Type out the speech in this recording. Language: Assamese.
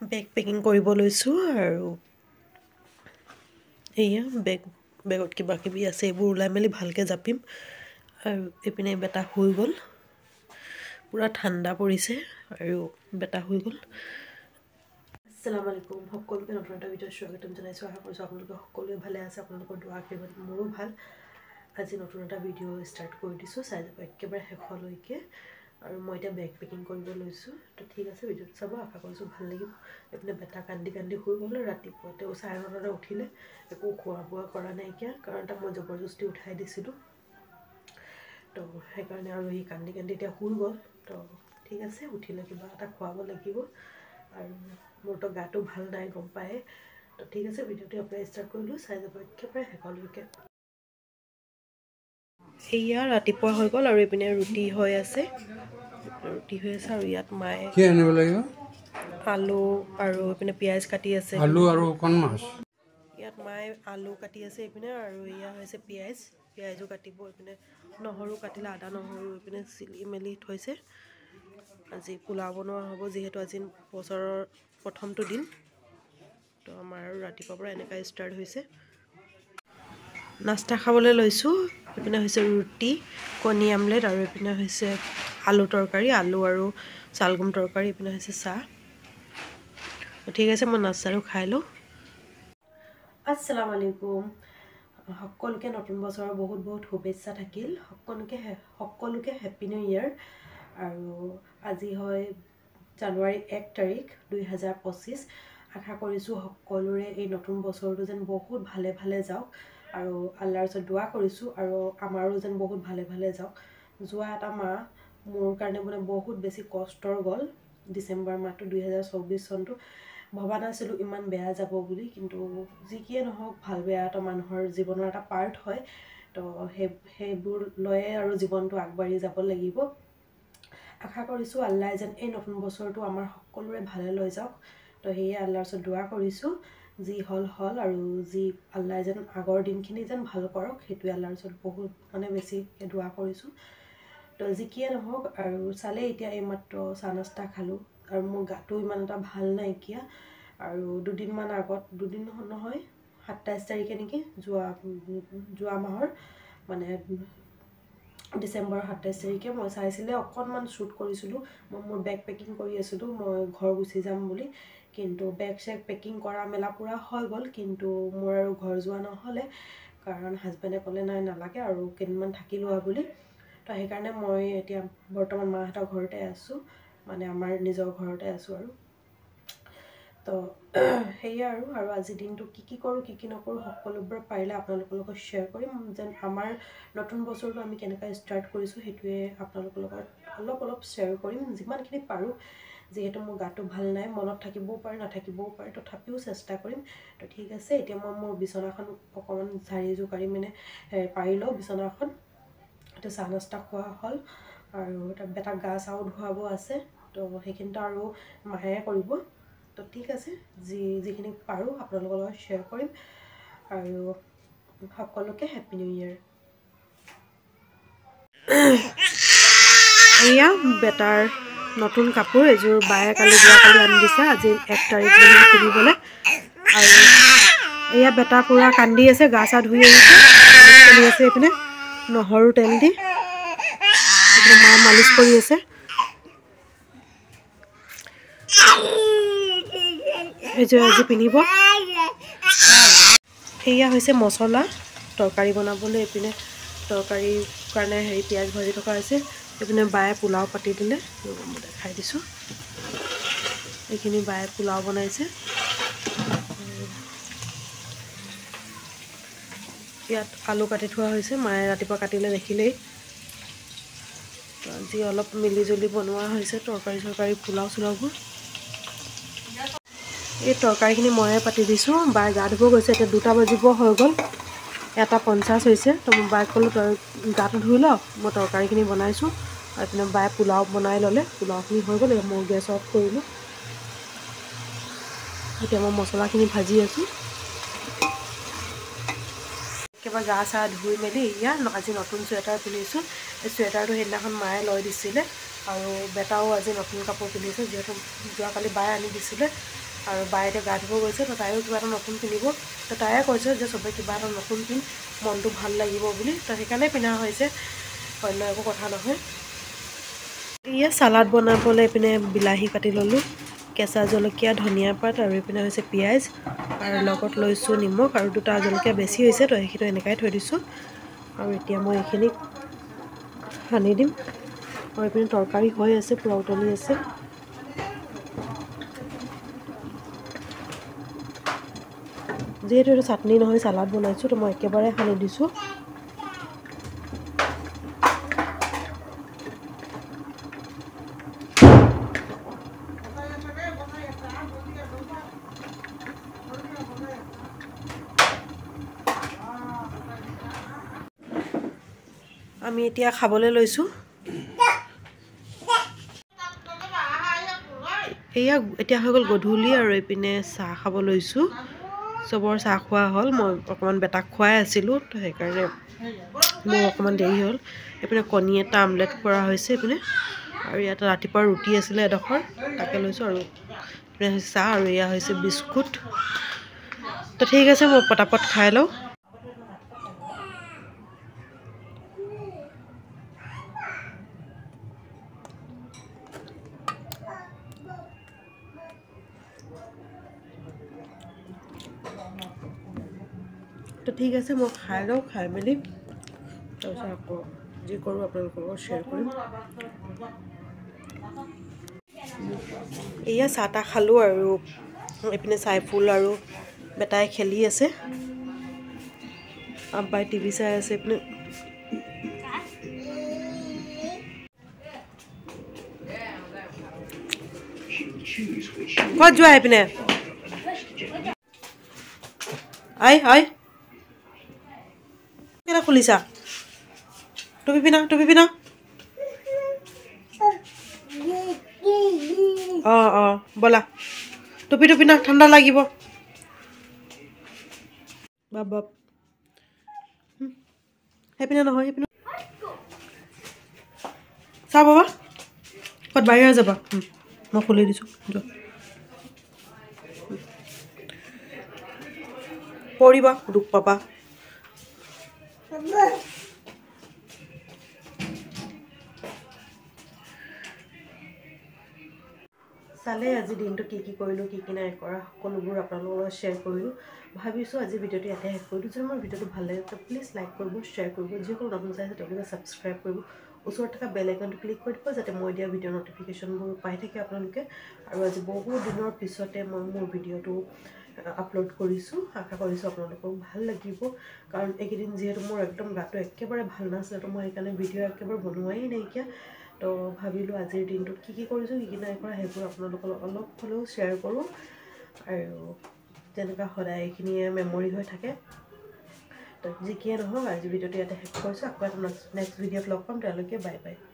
বেগ পেকিং কৰিব লৈছোঁ আৰু এয়া বেগত কিবা কিবি আছে এইবোৰ ওলাই মেলি ভালকৈ জাপিম আৰু এইপিনে বেটা শুই গ'ল পূৰা ঠাণ্ডা পৰিছে আৰু বেটা শুই গ'ল। আসসালামু আলাইকুম, সকলোকে নতুন এটা ভিডিঅ'ত স্বাগতম জনাইছোঁ। আশা কৰিছোঁ আপোনালোকে সকলোৱে ভালে আছে, আপোনালোকৰ দোৱা আশীৰ্বাদ মোৰো ভাল। আজি নতুন এটা ভিডিঅ' ষ্টাৰ্ট কৰি দিছোঁ, চাই যাব একেবাৰে শেষলৈকে। আৰু মই এতিয়া বেগ পেকিং কৰিব লৈছোঁ, তো ঠিক আছে ভিডিঅ'ত চাব, আশা কৰিছোঁ ভাল লাগিব। এইপিনে বেটা কান্দি কান্দি শুই গ'ল। ৰাতিপুৱা তেওঁ 9:30 উঠিলে, একো খোৱা বোৱা কৰা নাইকিয়া, কাৰণ তাক মই জবৰদস্তি উঠাই দিছিলোঁ। তো সেইকাৰণে আৰু সি কান্দি কান্দি এতিয়া শুই গ'ল। তো ঠিক আছে, উঠিলে কিবা এটা খুৱাব লাগিব। আৰু মোৰতো গাটো ভাল নাই গম পায়। তো ঠিক আছে ভিডিঅ'টো আপোনাৰ ষ্টাৰ্ট কৰিলোঁ, চাই যাব একেবাৰে শেষলৈকে। এয়া ৰাতিপুৱা হৈ গ'ল আৰু এইপিনে ৰুটি হৈ আছে আৰু ইয়াত মায়ে কি আনিব লাগিব? আলু আৰু এইপিনে পিঁয়াজ কাটি আছে। আলু আৰু অকণ মাছ। ইয়াত মায়ে আলু কাটি আছে এইপিনে, আৰু এয়া হৈছে পিঁয়াজো কাটিব। এইপিনে নহৰু কাটিলে, আদা নহৰু এইপিনে চিলি মেলি থৈছে। আজি পোলাও বনোৱা হ'ব, যিহেতু আজি বছৰৰ প্ৰথমটো দিন। তো আমাৰ আৰু ৰাতিপুৱাৰ পৰা এনেকৈ ষ্টাৰ্ট হৈছে। নাস্তা খাবলৈ লৈছোঁ। এইপিনে হৈছে ৰুটি, কণী আমলেট, আৰু এইপিনে হৈছে আলু তৰকাৰী, আলু আৰু চালগুম তৰকাৰী। এইপিনে হৈছে চাহ। ঠিক আছে, মই নাস্তাটো খাই লওঁ। আসসালামু আলাইকুম, সকলোকে নতুন বছৰৰ বহুত বহুত শুভেচ্ছা থাকিল। সকলোকে হেপ্পী নিউ ইয়েৰ। আৰু আজি হয় জানুৱাৰী 1 তাৰিখ 2025। আশা কৰিছোঁ সকলোৰে এই নতুন বছৰটো যেন বহুত ভালে ভালে যাওক, আৰু আল্লাহৰ ওচৰত দোৱা কৰিছোঁ আৰু আমাৰো যেন বহুত ভালে ভালে যাওক। যোৱা এটা মাহ মোৰ কাৰণে মানে বহুত বেছি কষ্টৰ গ'ল। ডিচেম্বৰ মাহটো 2024 চনটো ভবা নাছিলোঁ ইমান বেয়া যাব বুলি, কিন্তু যি কিয়ে নহওক ভাল বেয়াটো মানুহৰ জীৱনৰ এটা পাৰ্ট হয়। তো সেইবোৰ লৈয়ে আৰু জীৱনটো আগবাঢ়ি যাব লাগিব। আশা কৰিছোঁ আল্লাহ যেন এই নতুন বছৰটো আমাৰ সকলোৰে ভালে লৈ যাওক। তো সেয়ে আল্লাহৰ ওচৰত দোৱা কৰিছোঁ, যি হ'ল আৰু যি আল্লাহ যেন আগৰ দিনখিনি যেন ভাল কৰক, সেইটোৱে আল্লাহৰ ওচৰত বহুত মানে বেছিকৈ দোৱা কৰিছোঁ। তো যি কিয়ে নহওক, আৰু চালে এতিয়া এইমাত্ৰ চাহ নাস্তা খালোঁ, আৰু মোৰ গাটো ইমান এটা ভাল নাইকিয়া। আৰু দুদিন নহয় 27 তাৰিখে নেকি, যোৱা মাহৰ মানে ডিচেম্বৰৰ 27 তাৰিখে মই চাইছিলে অকণমান শ্বুট কৰিছিলোঁ। মই মোৰ বেগ পেকিং কৰি আছিলোঁ, মই ঘৰ গুচি যাম বুলি। কিন্তু বেগ চেগ পেকিং কৰা মেলা পূৰা হৈ গ'ল, কিন্তু মোৰ আৰু ঘৰ যোৱা নহ'লে, কাৰণ হাজবেণ্ডে ক'লে নাই নালাগে আৰু কেইদিনমান থাকি লোৱা বুলি। তো সেইকাৰণে মই এতিয়া বৰ্তমান মাহঁতৰ ঘৰতে আছোঁ, মানে আমাৰ নিজৰ ঘৰতে আছোঁ আৰু। তো সেয়ে আৰু আজিৰ দিনটো কি কৰোঁ কি নকৰোঁ সকলোবোৰ পাৰিলে আপোনালোকৰ লগত শ্বেয়াৰ কৰিম, যেন আমাৰ নতুন বছৰটো আমি কেনেকৈ ষ্টাৰ্ট কৰিছোঁ সেইটোৱে আপোনালোকৰ লগত অলপ শ্বেয়াৰ কৰিম যিমানখিনি পাৰোঁ। যিহেতু মোৰ গাটো ভাল নাই, মনত থাকিবও পাৰে নাথাকিবও পাৰে, তথাপিও চেষ্টা কৰিম। তো ঠিক আছে, এতিয়া মই মোৰ বিচনাখন অকণমান ঝাৰি জোকাৰি মানে পাৰি লওঁ বিচনাখন। এতিয়া চাহ নাস্তা খোৱা হ'ল, আৰু বেটাক গা চাও ধুৱাব আছে। তো সেইখিনিতো আৰু মায়ে কৰিব। তো ঠিক আছে, যিখিনি পাৰোঁ আপোনালোকৰ লগত শ্বেয়াৰ কৰিম। আৰু সকলোকে হেপ্পী নিউ ইয়েৰ। এয়া বেটাৰ নতুন কাপোৰ এযোৰ বায়ে যোৱাকালি আনি দিছে, আজি 1 তাৰিখ বুলি পিন্ধিবলৈ। আৰু এয়া বেটা পূৰা কান্দি আছে, গা চা ধুই আহিছে, চলি আছে। এইপিনে নহৰু তেল দি মা মালিচ কৰি আছে। এইযোৰ আজি পিন্ধিব। এয়া হৈছে মছলা তৰকাৰী বনাবলৈ। এইপিনে তৰকাৰীৰ কাৰণে পিঁয়াজ ভাজি থকা হৈছে। এইপিনে বায়ে পোলাও পাতি দিলে, মই দেখাই দিছোঁ। এইখিনি বায়ে পোলাও বনাইছে। ইয়াত আলু কাটি থোৱা হৈছে, মায়ে ৰাতিপুৱা কাটিলে দেখিলেই। আজি অলপ মিলি জুলি বনোৱা হৈছে তৰকাৰী পোলাও চোলাওবোৰ। এই তৰকাৰীখিনি ময়ে পাতি দিছোঁ। বায়ে গা ধুব গৈছে, এতিয়া 2টা বাজিব হৈ গ'ল, 1:50 হৈছে। তো মই বায়েক ক'লোঁ তই গাটো ধুই ল, মই তৰকাৰীখিনি বনাইছোঁ। আৰু এইপিনে বায়ে পোলাও বনাই ল'লে, পোলাওখিনি হৈ গ'ল। মই গেছ অফ কৰিলোঁ। এতিয়া মই মছলাখিনি ভাজি আছোঁ। একেবাৰে গা চা ধুই মেলি আজি নতুন চুৱেটাৰ পিন্ধিছোঁ। এই চুৱেটাৰটো সেইদিনাখন মায়ে দিছিলে, আৰু বেটাও আজি নতুন কাপোৰ পিন্ধিছে, যিহেতু যোৱাকালি বায়ে আনি দিছিলে। আৰু বায়ে এতিয়া গা ধুব গৈছে তো তাইও কিবা এটা নতুন পিন্ধিব তো তায়ে কৈছে যে চবে কিবা এটা নতুন পিন্ধ মনটো ভাল লাগিব বুলি তো সেইকাৰণে পিন্ধা হৈছে অন্য একো কথা নহয় ইয়া সালাড বনাবলৈ পিনে বিলাহী কাটি ল'লোঁ কেঁচা জলকীয়া ধনিয়া পাত আৰু এইপিনে হৈছে পিঁয়াজ আৰু লগত লৈছোঁ নিমখ আৰু দুটা জলকীয়া বেছি হৈছে তো সেইখিনি এনেকৈ থৈ দিছোঁ আৰু এতিয়া মই এইখিনি সানি দিম আৰু এইপিনে তৰকাৰী হৈ আছে পূৰা উতলি আছে যিহেতু এইটো চাটনি নহয় চালাড বনাইছোঁ তো মই একেবাৰে সানি দিছোঁ আমি এতিয়া খাবলৈ লৈছোঁ এয়া এতিয়া হৈ গ'ল গধূলি আৰু এইপিনে চাহ খাব লৈছোঁ চবৰ চাহ খোৱা হ'ল মই অকণমান বেটাক খুৱাই আছিলোঁ তো সেইকাৰণে মোৰ অকণমান দেৰি হ'ল এইপিনে কণী এটা আমলেট কৰা হৈছে এইপিনে আৰু ইয়াত ৰাতিপুৱা ৰুটি আছিলে এডোখৰ তাকে লৈছোঁ আৰু এইপিনে হৈছে চাহ আৰু এয়া হৈছে বিস্কুট তো ঠিক আছে মই পটাপট খাই লওঁ তো ঠিক আছে মই খাই লওঁ খাই মেলি তাৰপিছত আকৌ যি কৰোঁ আপোনালোকৰ লগত শ্বেয়াৰ কৰিম এয়া চাহ তাহ খালোঁ আৰু এইপিনে চাইফুল আৰু বেটাই খেলি আছে আব্বাই টিভি চাই আছে এইপিনে ক'ত যোৱা এইপিনে আই আই কেনে খুলিছা টুপি পিনা অঁ ব'লা টুপি পিনা ঠাণ্ডা লাগিব বাপ সেইপিনে নহয় সেইপিনে চা বাবা ক'ত বাহিৰত যাবা মই খুলি দিছোঁ যোৱা পৰিবা দুখ পাবা চালে আজি দিনটো কি কৰিলোঁ কি নাই কৰা সকলোবোৰ আপোনালোকৰ লগত শ্বেয়াৰ কৰিলোঁ ভাবিছোঁ আজি ভিডিঅ'টো ইয়াতে শেষ কৰিলোঁ যদি মোৰ ভিডিঅ'টো ভাল লাগে তো প্লিজ লাইক কৰিব শ্বেয়াৰ কৰিব যিসকল নতুন চাইছে তেওঁলোকে ছাবস্ক্ৰাইব কৰিব ওচৰত থকা বেল আইকনটো ক্লিক কৰি দিব যাতে মই দিয়া ভিডিঅ'ৰ নটিফিকেশ্যনবোৰ পাই থাকে আপোনালোকে আৰু আজি বহুত দিনৰ পিছতে মই মোৰ ভিডিঅ'টো আপলোড কৰিছোঁ আশা কৰিছোঁ আপোনালোকক ভাল লাগিব কাৰণ এইকেইদিন যিহেতু মোৰ একদম গাটো একেবাৰে ভাল নাছিলে তো মই সেইকাৰণে ভিডিঅ' একেবাৰে বনোৱাই নাইকিয়া তো ভাবিলোঁ আজিৰ দিনটোত কি কৰিছোঁ কি নাই কৰা সেইবোৰ আপোনালোকৰ অলপ হ'লেও শ্বেয়াৰ কৰোঁ আৰু যেনেকুৱা সদায় এইখিনিয়ে মেমৰি হৈ থাকে তো যি কিয়ে নহওক আজি ভিডিঅ'টো ইয়াতে শেষ কৰিছোঁ আকৌ এটা নেক্সট ভিডিঅ'ত লগ পাম তেওঁলোকে বাই বাই